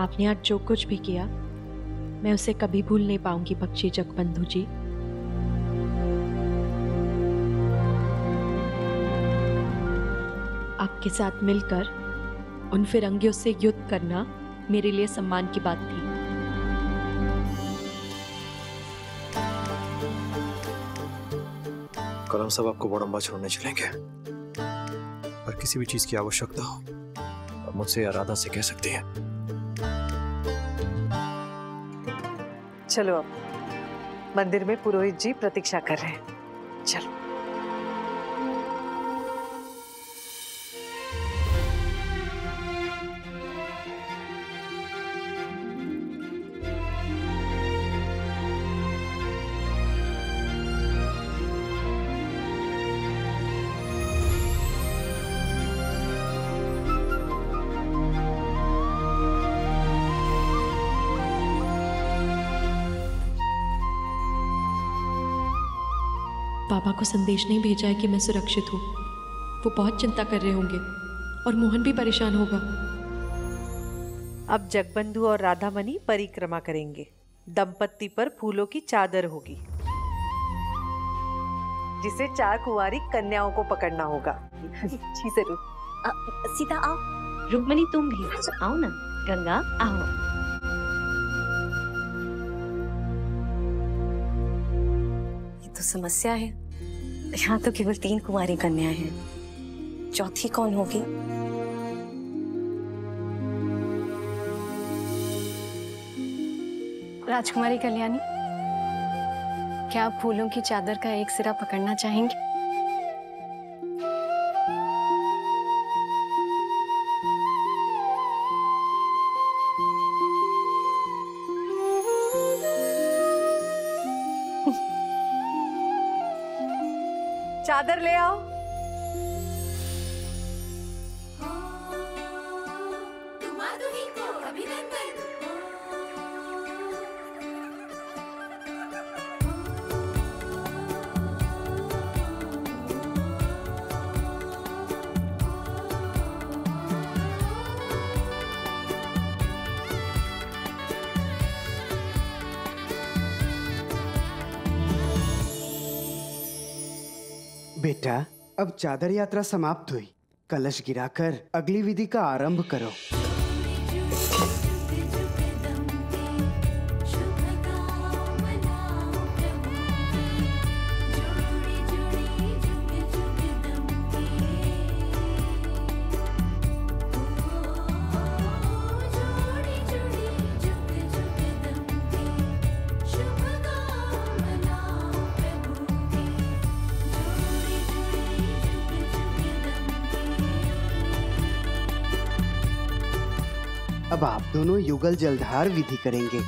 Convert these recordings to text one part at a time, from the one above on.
आपने आज जो कुछ भी किया मैं उसे कभी भूल नहीं पाऊंगी बख्शी जगबंधु जी। आपके साथ मिलकर उन फिरंगियों से युद्ध करना मेरे लिए सम्मान की बात थी। कल हम सब आपको बड़म्बा छोड़ने चलेंगे, पर किसी भी चीज की आवश्यकता हो आप मुझसे या राधा से कह सकती हैं। चलो अब मंदिर में पुरोहित जी प्रतीक्षा कर रहे हैं, चलो। पापा को संदेश नहीं भेजा है कि मैं सुरक्षित हूँ। वो बहुत चिंता कर रहे होंगे और मोहन भी परेशान होगा। अब जगबंधु और राधामणि परिक्रमा करेंगे। दंपत्ति पर फूलों की चादर होगी, जिसे 4 कुंवारी कन्याओं को पकड़ना होगा। जी जरूर। सीता आओ, रुक्मणी तुम भी आओ ना। गंगा आओ। ये तो समस्या है, यहाँ तो केवल 3 कुंवारी कन्याएं हैं, चौथी कौन होगी? राजकुमारी कल्याणी, क्या आप फूलों की चादर का एक सिरा पकड़ना चाहेंगे? चादर ले आओ। बेटा, अब चादर यात्रा समाप्त हुई। कलश गिराकर अगली विधि का आरंभ करो। अब आप दोनों युगल जलधार विधि करेंगे।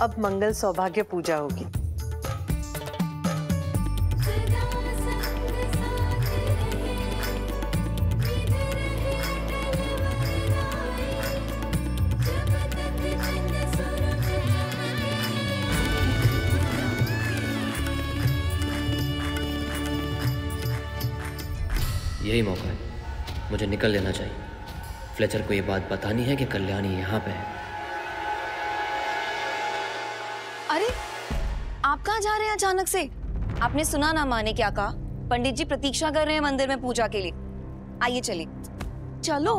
अब मंगल सौभाग्य पूजा होगी। यही मौका है, मुझे निकल लेना चाहिए। फ्लेचर को ये बात बतानी है कि कल्याणी यहाँ पे है। अरे आप कहाँ जा रहे हैं अचानक से? आपने सुना ना माँ ने क्या कहा? पंडित जी प्रतीक्षा कर रहे हैं मंदिर में पूजा के लिए। आइए चलिए। चलो।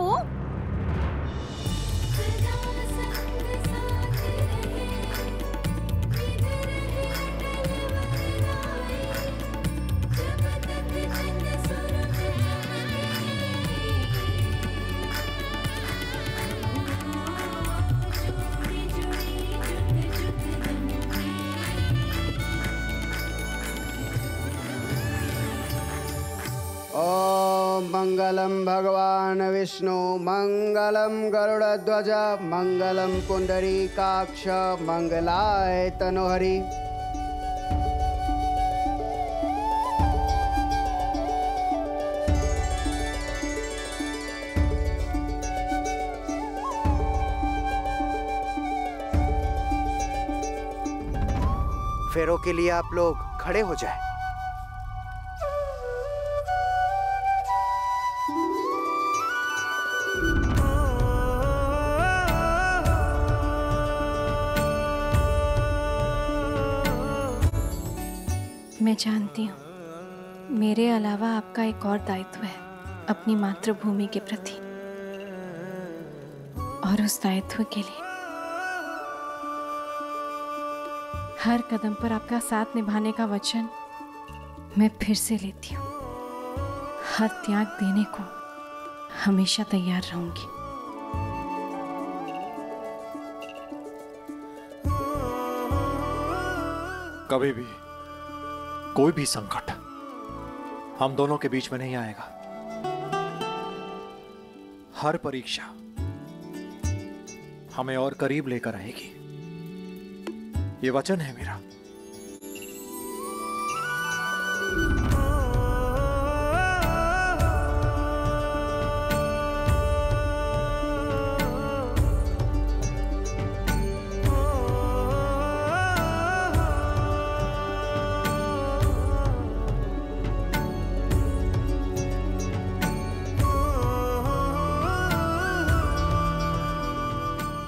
ओम मंगलम भगवान विष्णु मंगलम गरुड़ध्वज मंगलम पुंडरीकाक्ष मंगलाय तनोहरि। फेरों के लिए आप लोग खड़े हो जाएं। मैं जानती हूँ मेरे अलावा आपका एक और दायित्व है अपनी मातृभूमि के प्रति, और उस दायित्व के लिए हर कदम पर आपका साथ निभाने का वचन मैं फिर से लेती हूँ। हर त्याग देने को हमेशा तैयार रहूंगी। कभी भी कोई भी संकट हम दोनों के बीच में नहीं आएगा। हर परीक्षा हमें और करीब लेकर आएगी, ये वचन है मेरा।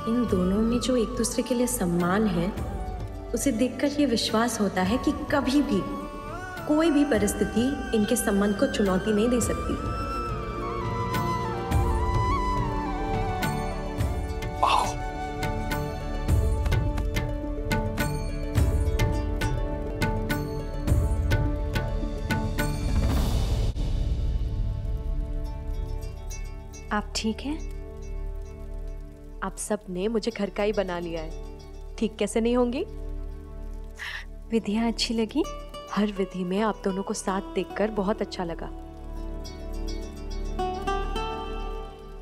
इन दोनों में जो एक दूसरे के लिए सम्मान है, उसे देखकर ये विश्वास होता है कि कभी भी कोई भी परिस्थिति इनके संबंध को चुनौती नहीं दे सकती। आप ठीक हैं? आप सब ने मुझे घर का ही बना लिया है, ठीक कैसे नहीं होंगी? विधियां अच्छी लगी? हर विधि में आप दोनों को साथ देखकर बहुत अच्छा लगा।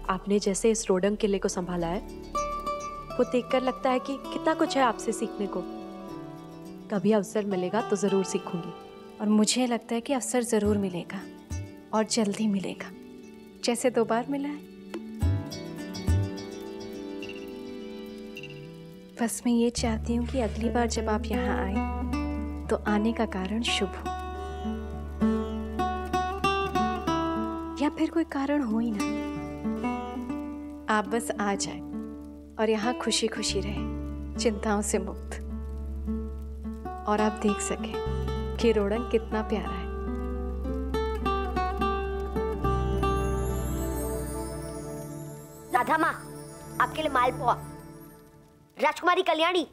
आपने जैसे इस रोडंग किले को संभाला है, वो देखकर लगता है कि कितना कुछ है आपसे सीखने को। कभी अवसर मिलेगा तो जरूर सीखूंगी। और मुझे लगता है कि अवसर जरूर मिलेगा, और जल्दी मिलेगा, जैसे 2 बार मिला है। बस मैं ये चाहती हूँ कि अगली बार जब आप यहाँ आए तो आने का कारण शुभ हो, या फिर कोई कारण हो ही ना, आप बस आ जाए और यहाँ खुशी खुशी रहे, चिंताओं से मुक्त, और आप देख सके कि रोडंग कितना प्यारा है। राधा माँ, आपके लिए मालपुआ। राजकुमारी कल्याणी,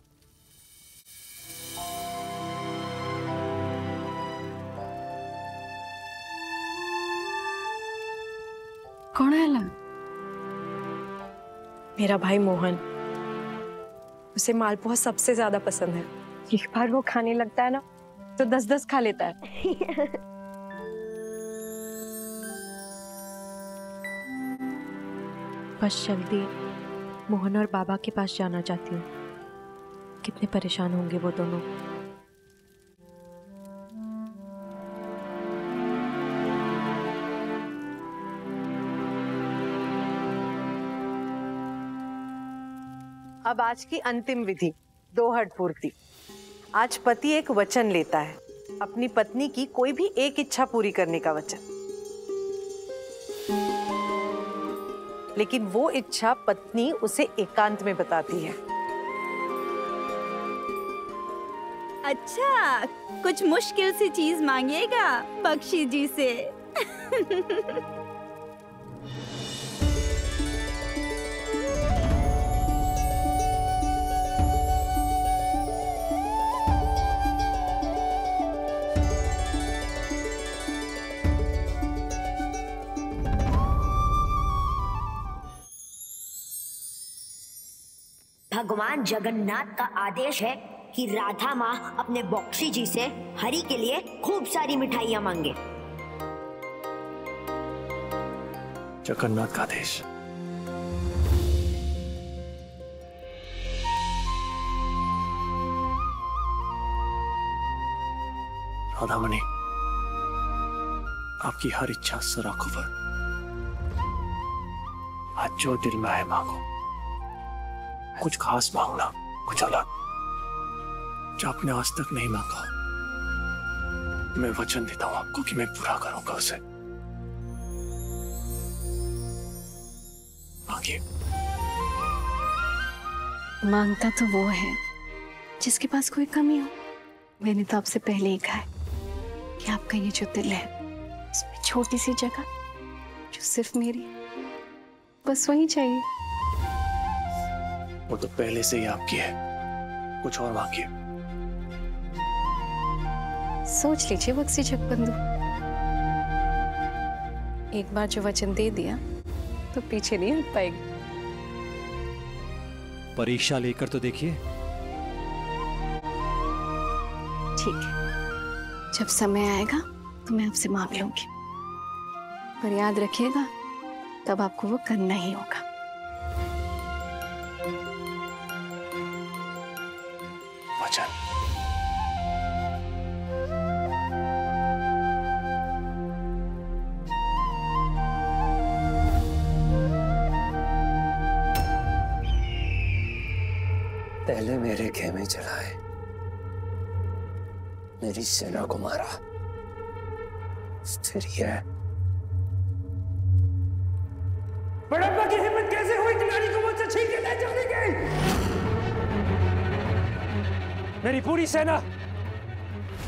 कौन है ला? मेरा भाई मोहन, उसे मालपुआ सबसे ज्यादा पसंद है। एक बार वो खाने लगता है ना तो 10-10 खा लेता है। बस जल्दी मोहन और बाबा के पास जाना चाहती हूँ। कितने परेशान होंगे वो दोनों। अब आज की अंतिम विधि, दोहट पूर्ति। आज पति एक वचन लेता है, अपनी पत्नी की कोई भी एक इच्छा पूरी करने का वचन। लेकिन वो इच्छा पत्नी उसे एकांत में बताती है। अच्छा, कुछ मुश्किल सी चीज मांगिएगा बख्शी जी से। भगवान जगन्नाथ का आदेश है कि राधा माँ अपने बख्शी जी से हरि के लिए खूब सारी मिठाइयाँ मांगे। जगन्नाथ का आदेश। राधामणि, आपकी हर इच्छा सर आंखों पर। आज जो दिल में आए मांगो। कुछ खास मांगना, कुछ अलग जो आपने आज तक नहीं मांगा। मैं वचन देता हूं आपको कि मैं पूरा करूंगा उसे। मांगिए। मांगता तो वो है जिसके पास कोई कमी हो। मैंने तो आपसे पहले ही कहा है कि आपका ये जो दिल है, इसमें छोटी सी जगह जो सिर्फ मेरी, बस वही चाहिए। वो तो पहले से ही आपकी है। कुछ और मांगिए। सोच लीजिए बक्सी जगबंधु, एक बार जो वचन दे दिया तो पीछे नहीं हट पाएगी। परीक्षा लेकर तो देखिए। ठीक है, जब समय आएगा तो मैं आपसे मांग लूंगी, पर याद रखिएगा तब आपको वो करना ही होगा। वचन। पहले मेरे खेमे चलाए, मेरी सेना को मारा, फिर यह। बड़प्पा की हिम्मत कैसे हुई कल्याणी को मुझसे छीन के ले जाने की? मेरी पूरी सेना,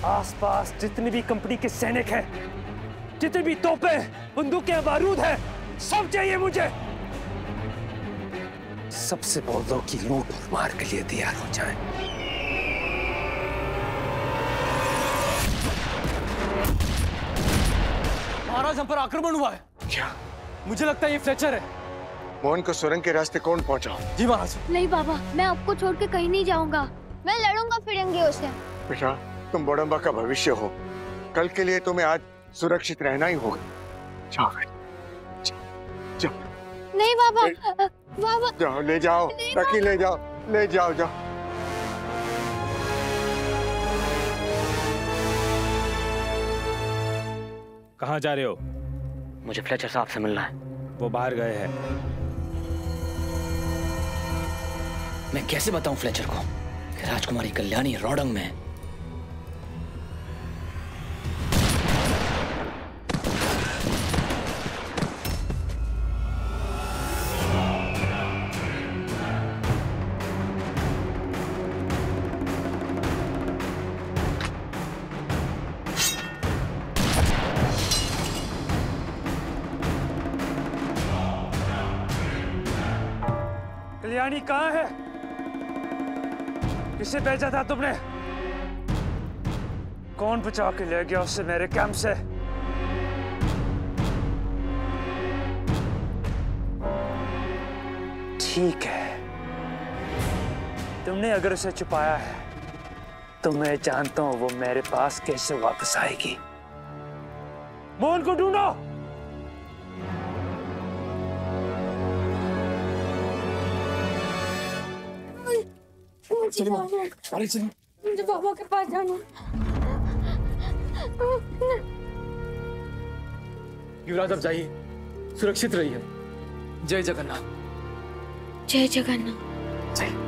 आसपास जितनी भी कंपनी के सैनिक हैं, जितनी भी तोपें, बंदूकें, बारूद हैं, सब चाहिए मुझे। सबसे बोल दो कि लूट और मार के लिए तैयार हो जाए। महाराज, हम पर आक्रमण हुआ है। क्या? मुझे लगता है ये फ्लेचर है। मोहन को सुरंग के रास्ते कौन पहुंचा? जी महाराज। नहीं बाबा, मैं आपको छोड़ के कहीं नहीं जाऊंगा। मैं लड़ूंगा फिरंगियों से। बेटा, तुम बड़म्बा का भविष्य हो। कल के लिए तुम्हें आज सुरक्षित रहना ही होगा। जाओ बेटा, जाओ। नहीं बाबा, बाबा। जाओ, ले जाओ, रखी ले जाओ, ले जाओ, जाओ। कहाँ जा रहे हो? मुझे फ्लेचर साहब से मिलना है। वो बाहर गए हैं। मैं कैसे बताऊं फ्लेचर को कि राजकुमारी कल्याणी रोडंग में है? कल्याणी कहाँ है? किसे भेजा था तुमने? कौन बचा के ले गया उससे मेरे कैंप से? ठीक है, तुमने अगर उसे छुपाया है तो मैं जानता हूं वो मेरे पास कैसे वापस आएगी। मोहन को ढूंढो। मुझे बाबा के पास जाना। युवराज, अब जाइए, सुरक्षित रहिए। जय जगन्नाथ। जय जगन्नाथ। जय।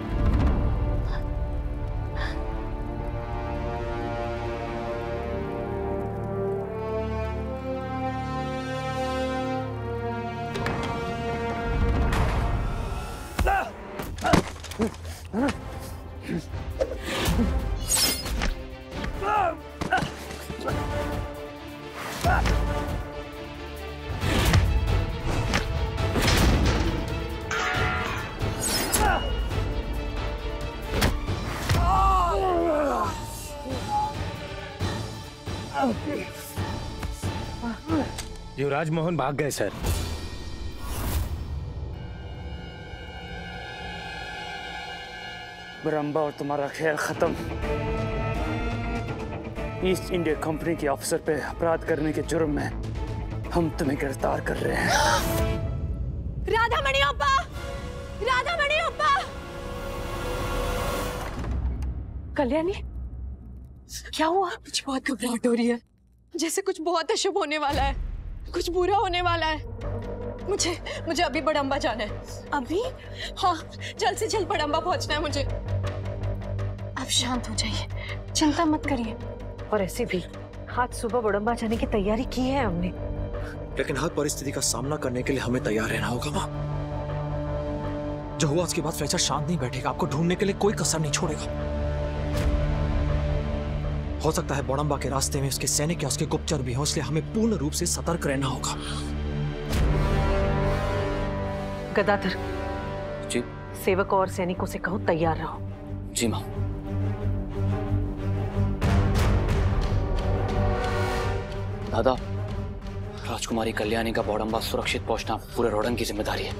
युवराज मोहन भाग गए सर। बड़म्बा और तुम्हारा खेल खत्म। ईस्ट इंडिया कंपनी के ऑफिसर पे अपराध करने के जुर्म में हम तुम्हें गिरफ्तार कर रहे हैं। राधामणि अप्पा! राधामणि अप्पा! कल्याणी, क्या हुआ? मुझे बहुत घबराहट हो रही है, जैसे कुछ बहुत अशुभ होने वाला है, कुछ बुरा होने वाला है। मुझे अभी बड़ंबा जाना है। अभी? हाँ, जल्द से जल्द बड़ंबा पहुंचना है मुझे। आप शांत हो जाइए, चिंता मत करिए। और ऐसे भी आज सुबह बड़ंबा जाने की तैयारी की है हमने, लेकिन हर परिस्थिति का सामना करने के लिए हमें तैयार रहना होगा माँ। जो हुआ उसके बाद फ्लेचर शांत नहीं बैठेगा, आपको ढूंढने के लिए कोई कसर नहीं छोड़ेगा। हो सकता है बड़ंबा के रास्ते में उसके सैनिक या उसके गुप्तचर भी हो, इसलिए हमें पूर्ण रूप से सतर्क रहना होगा। गदाधर जी। सेवक और सैनिकों से कहो तैयार रहो। जी माँ। दादा, राजकुमारी कल्याणी का बड़ंबा सुरक्षित पहुंचना पूरे रोडंग की जिम्मेदारी है।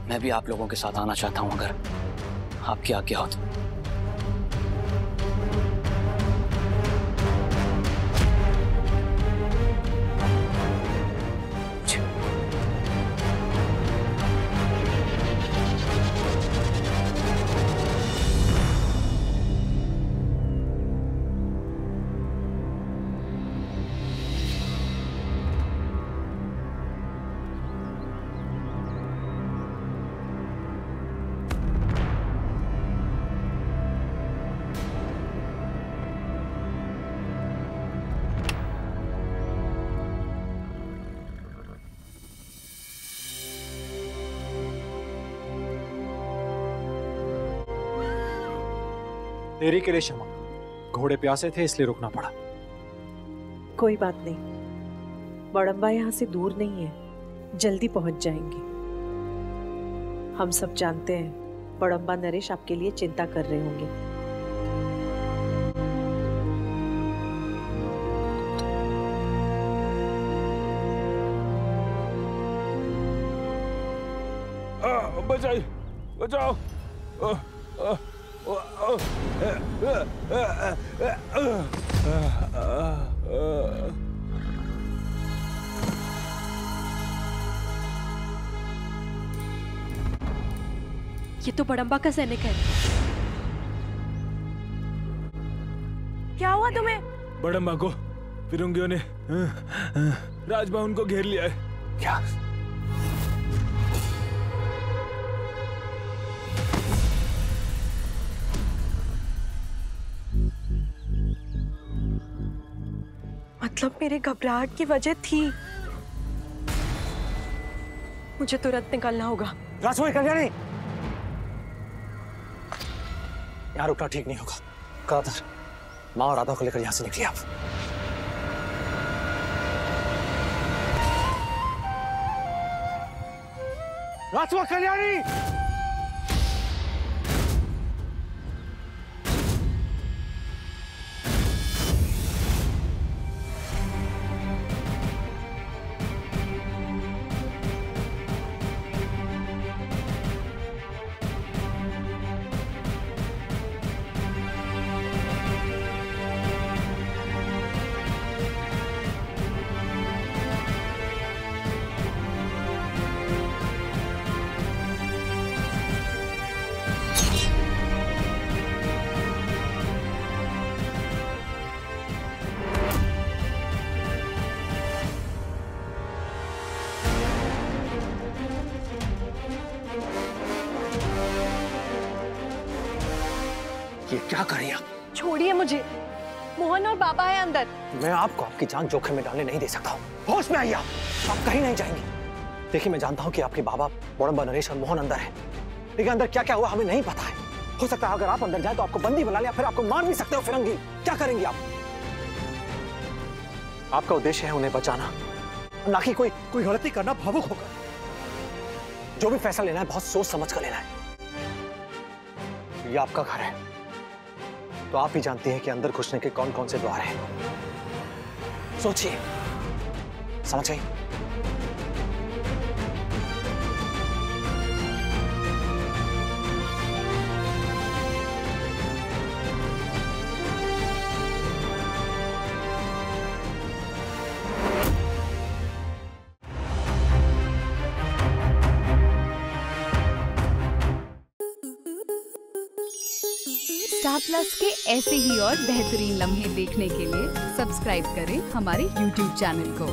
मैं भी आप लोगों के साथ आना चाहता हूं, अगर आपकी आज्ञा हो तो। देरी के लिए क्षमा, घोड़े प्यासे थे इसलिए रुकना पड़ा। कोई बात नहीं, बड़ंबा यहाँ से दूर नहीं है, जल्दी पहुंच जाएंगे। हम सब जानते हैं बड़ंबा नरेश आपके लिए चिंता कर रहे होंगे। बचाइए, बचाओ। ये तो बड़ंबा का सैनिक है। क्या हुआ तुम्हें? बड़ंबा को फिरंगियों ने राजभवन को घेर लिया है। क्या? मतलब मेरे घबराहट की वजह थी। मुझे तुरंत निकलना होगा। राजकुमारी कल्याणी, यहाँ रुकना ठीक नहीं होगा। गदाधर, माँ और राधा को लेकर यहाँ से निकलिए आप। राजकुमारी कल्याणी! ये क्या कर रही हैं आप? छोड़िए मुझे, मोहन और बाबा है अंदर। मैं आपको आपकी जान जोखिम में डालने नहीं दे सकता हूँ। होश में आइए आप कहीं नहीं जाएंगे। देखिए, मैं जानता हूँ कि आपके बाबा बड़ंबा, नरेश और मोहन अंदर है, लेकिन अंदर क्या क्या हुआ हमें नहीं पता है। हो सकता है अगर आप अंदर जाए तो आपको बंदी बना लिया, फिर आपको मार भी सकते हो फिरंगी। क्या करेंगी आप? आपका उद्देश्य है उन्हें बचाना, ना कि कोई गलती करना भावुक होकर। जो भी फैसला लेना है बहुत सोच समझ कर लेना है। ये आपका घर है, तो आप ही जानती हैं कि अंदर घुसने के कौन कौन से द्वार हैं। सोचिए, समझ गई? स्टार प्लस के ऐसे ही और बेहतरीन लम्हे देखने के लिए सब्सक्राइब करें हमारे YouTube चैनल को।